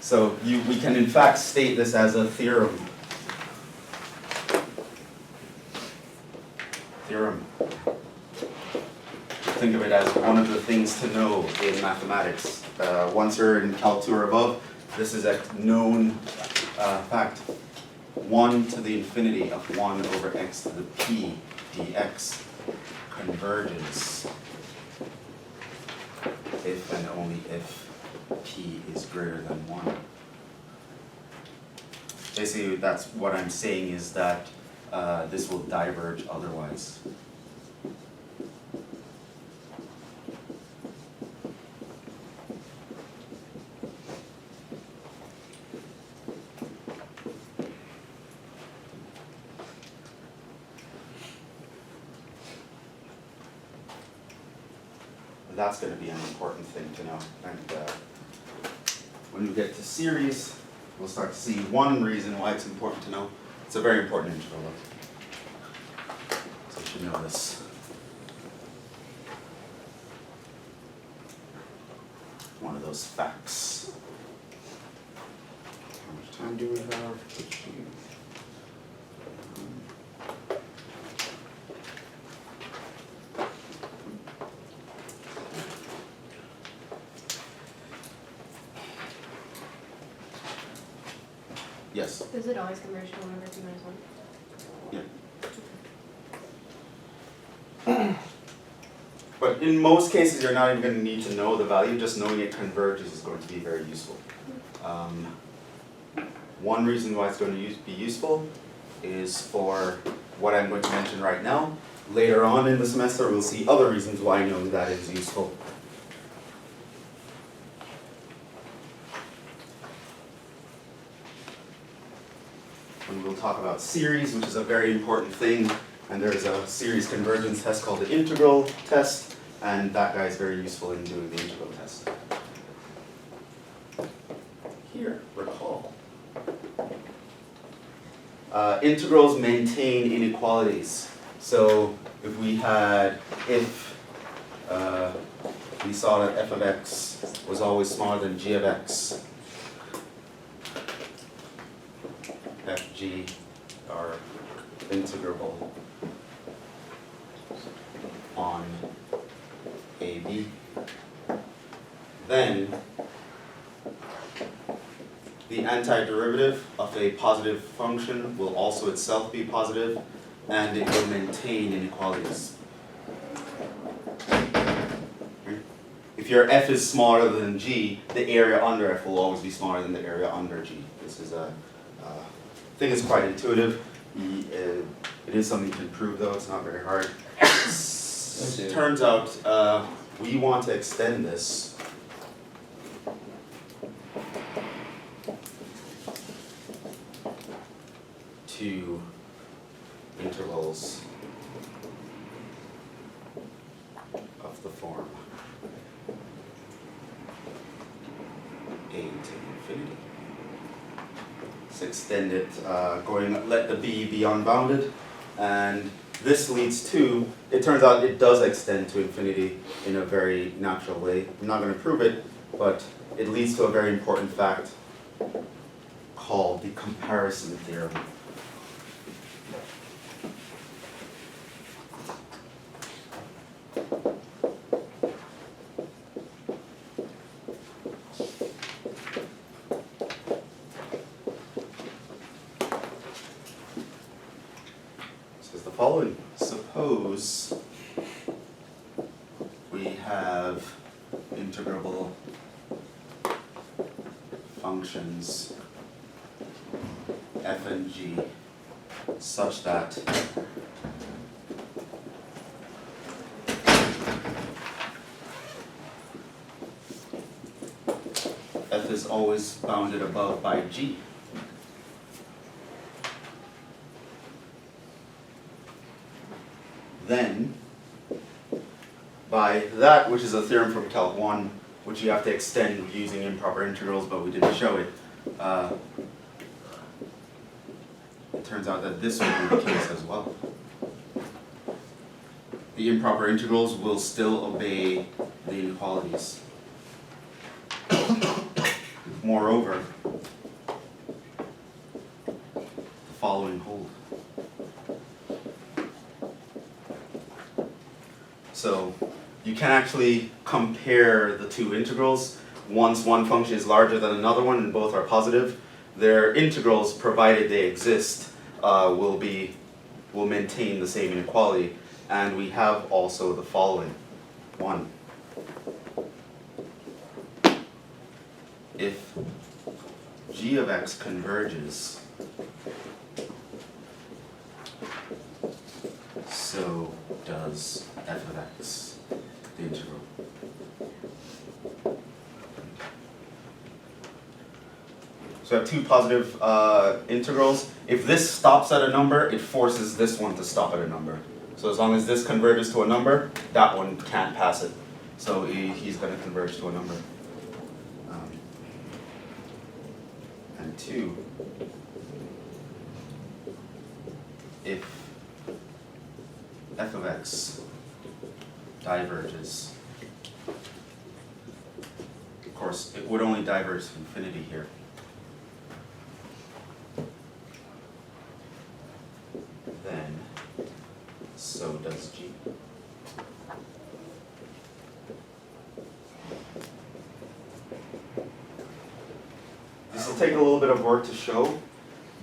So we can in fact state this as a theorem. Theorem. Think of it as one of the things to know in mathematics. Once you're in Cal 2 or above, this is a known fact. 1 to the infinity of 1 over x to the p dx converges if and only if p is greater than 1. Basically, that's what I'm saying is that this will diverge otherwise. That's going to be an important thing to know. And when we get to series, we'll start to see one reason why it's important to know. It's a very important integral. So you should know this. One of those facts. How much time do we have? Yes. Does it always converge to 1 over 2 minus 1? Yeah. But in most cases, you're not even going to need to know the value. Just knowing it converges is going to be very useful. One reason why it's going to be useful is for what I'm going to mention right now. Later on in the semester, we'll see other reasons why knowing that is useful. And we'll talk about series, which is a very important thing. And there's a series convergence test called the integral test, and that guy is very useful in doing the integral test. here, recall. Integrals maintain inequalities. So if we saw that f of x was always smaller than g of x, fg are integrable on AB, then the antiderivative of a positive function will also itself be positive, and it will maintain inequalities. If your f is smaller than g, the area under f will always be smaller than the area under g. This is I think it's quite intuitive. It is something you can prove though, it's not very hard. Turns out we want to extend this to intervals of the form a to infinity. Let's extend it, let the b be unbounded, and this leads to, it turns out it does extend to infinity in a very natural way. I'm not going to prove it, but it leads to a very important fact called the comparison theorem. Following. Suppose we have integrable functions f and g such that f is always bounded above by g. Then, by that, which is a theorem from Calc 1, which you have to extend using improper integrals, but we didn't show it, it turns out that this will be the case as well. The improper integrals will still obey the inequalities. Moreover, the following hold. So you can actually compare the two integrals. Once one function is larger than another one and both are positive, their integrals, provided they exist, will maintain the same inequality. And we have also the following. 1. If g of x converges, so does f of x, the integral. So I have two positive integrals. If this stops at a number, it forces this one to stop at a number. So as long as this converges to a number, that one can't pass it. So he's going to converge to a number. And 2, if f of x diverges, of course it would only diverge to infinity here, then so does g. This will take a little bit of work to show,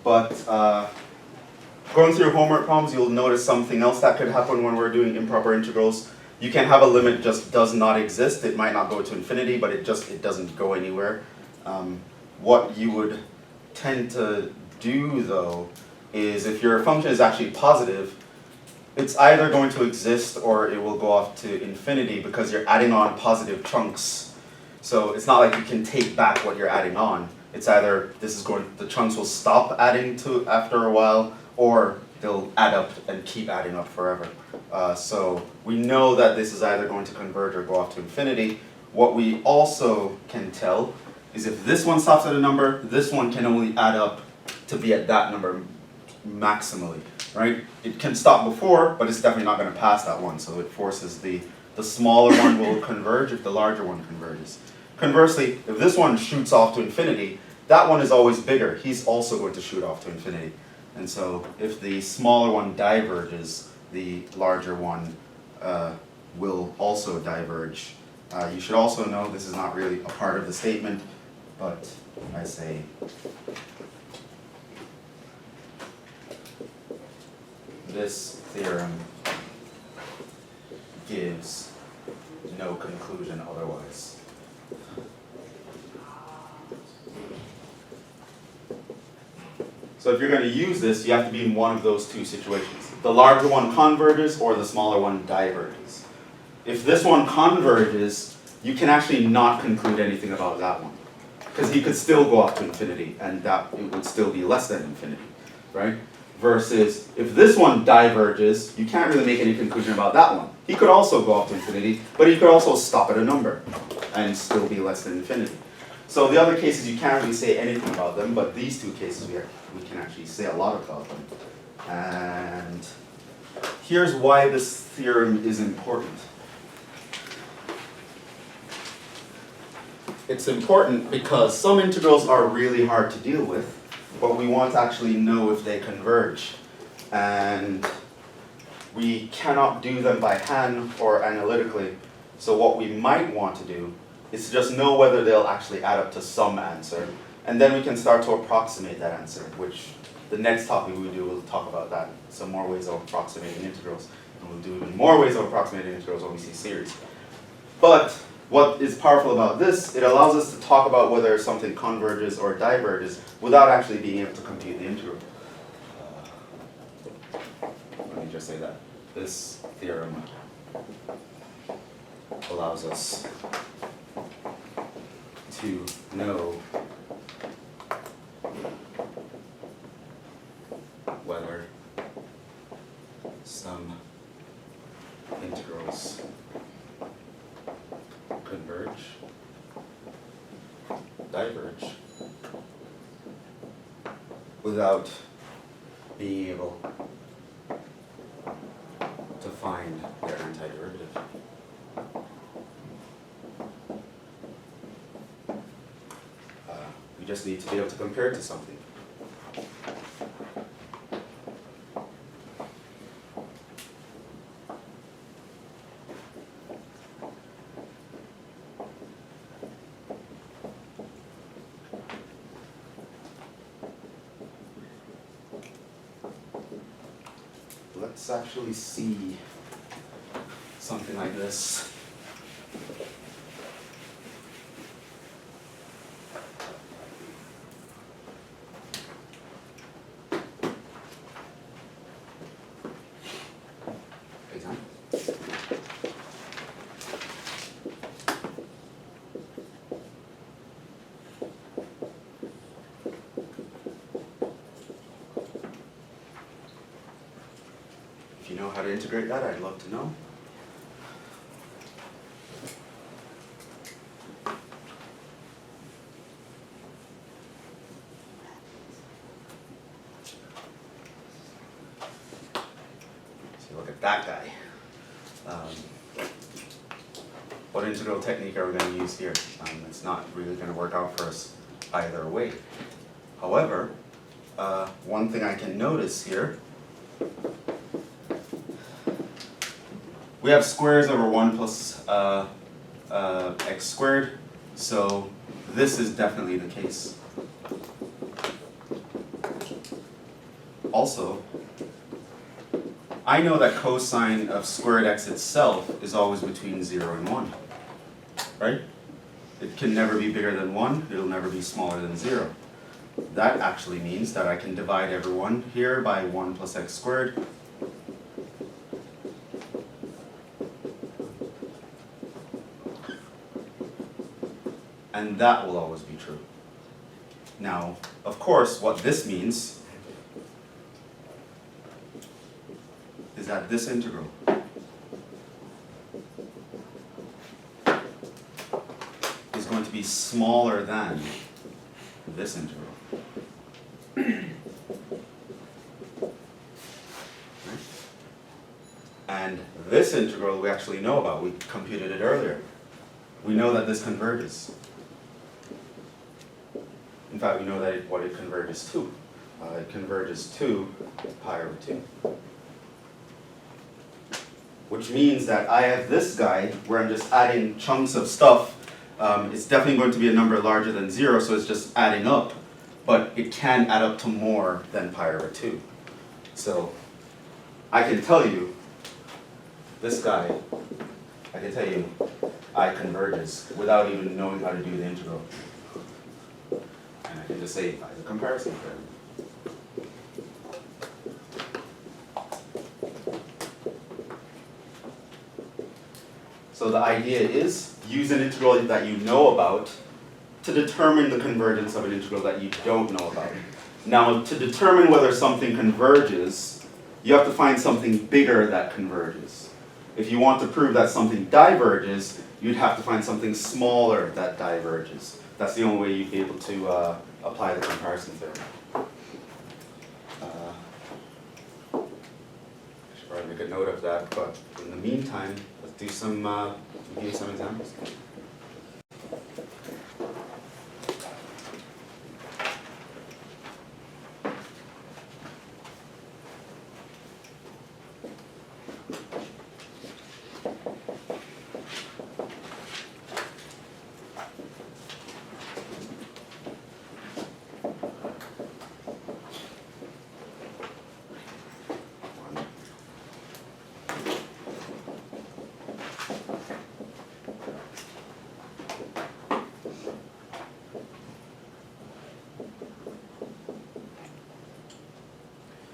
but going through your homework problems, you'll notice something else that could happen when we're doing improper integrals. You can have a limit just does not exist. It might not go to infinity, but it doesn't go anywhere. What you would tend to do, though, is if your function is actually positive, it's either going to exist or it will go off to infinity because you're adding on positive chunks. So it's not like you can take back what you're adding on. It's either the chunks will stop adding to after a while, or they'll add up and keep adding up forever. So we know that this is either going to converge or go off to infinity. What we also can tell is if this one stops at a number, this one can only add up to be at that number maximally, right? It can stop before, but it's definitely not going to pass that one, so it forces the smaller one will converge if the larger one converges. Conversely, if this one shoots off to infinity, that one is always bigger. He's also going to shoot off to infinity. And so if the smaller one diverges, the larger one will also diverge. You should also know this is not really a part of the statement, but I say this theorem gives no conclusion otherwise. So if you're going to use this, you have to be in one of those two situations. The larger one converges or the smaller one diverges. If this one converges, you can actually not conclude anything about that one. Because he could still go up to infinity and that it would still be less than infinity, right? Versus if this one diverges, you can't really make any conclusion about that one. He could also go up to infinity, but he could also stop at a number and still be less than infinity. So the other cases you can't really say anything about them, but these two cases we can actually say a lot about them. And here's why this theorem is important. It's important because some integrals are really hard to deal with, but we want to actually know if they converge. And we cannot do them by hand or analytically. So what we might want to do is to just know whether they'll actually add up to some answer. And then we can start to approximate that answer, which the next topic we do, we'll talk about that, some more ways of approximating integrals. And we'll do even more ways of approximating integrals when we see series. But what is powerful about this, it allows us to talk about whether something converges or diverges without actually being able to compute the integral. Let me just say that. This theorem allows us to know whether some integrals converge, diverge, without being able to find their antiderivative. We just need to be able to compare it to something. Let's actually see something like this. Example. If you know how to integrate that, I'd love to know. So look at that guy. What integral technique are we going to use here? It's not really going to work out for us either way. However, one thing I can notice here, we have squares over 1 plus x squared, so this is definitely the case. Also, I know that cosine of squared x itself is always between 0 and 1, right? It can never be bigger than 1, it'll never be smaller than 0. That actually means that I can divide everyone here by 1 plus x squared. And that will always be true. Now, of course, what this means is that this integral is going to be smaller than this integral. And this integral we actually know about, we computed it earlier. We know that this converges. In fact, we know that what it converges to. It converges to pi over 2. Which means that I have this guy where I'm just adding chunks of stuff. It's definitely going to be a number larger than 0, so it's just adding up. But it can add up to more than pi over 2. So I can tell you, this guy, I can tell you, I converges without even knowing how to do the integral. And I can just say by the comparison theorem. So the idea is, use an integral that you know about to determine the convergence of an integral that you don't know about. Now, to determine whether something converges, you have to find something bigger that converges. If you want to prove that something diverges, you'd have to find something smaller that diverges. That's the only way you'd be able to apply the comparison theorem. I should probably make a note of that, but in the meantime, let's do some, give you some examples.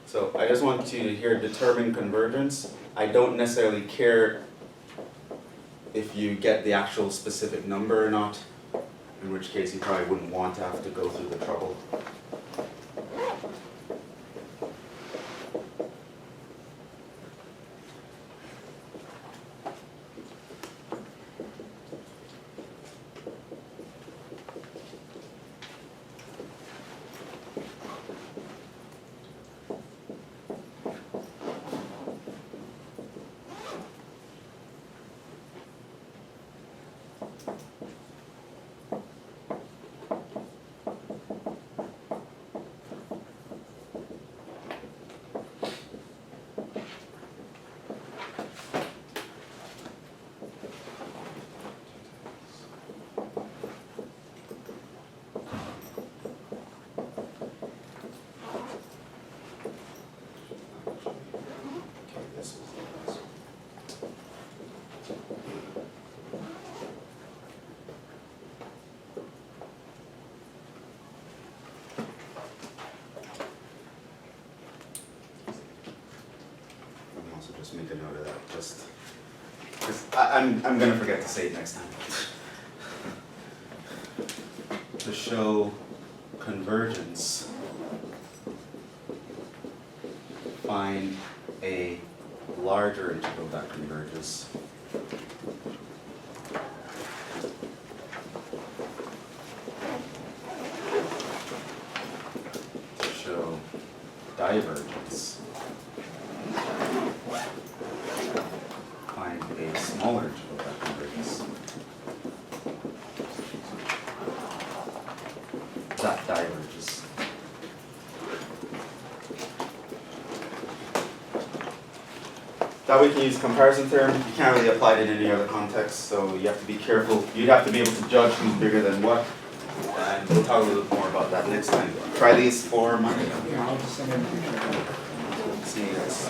So I just want you to hear determine convergence. I don't necessarily care if you get the actual specific number or not, in which case you probably wouldn't want to have to go through the trouble. Just make a note of that, just because I'm going to forget to say it next time. To show convergence, find a larger integral that converges. To show divergence, find a smaller integral that converges. That diverges. That we can use comparison theorem. You can't really apply it in any other context, so you have to be careful. You'd have to be able to judge who's bigger than what. And we'll talk a little bit more about that next time. Try these for Monday. See you guys.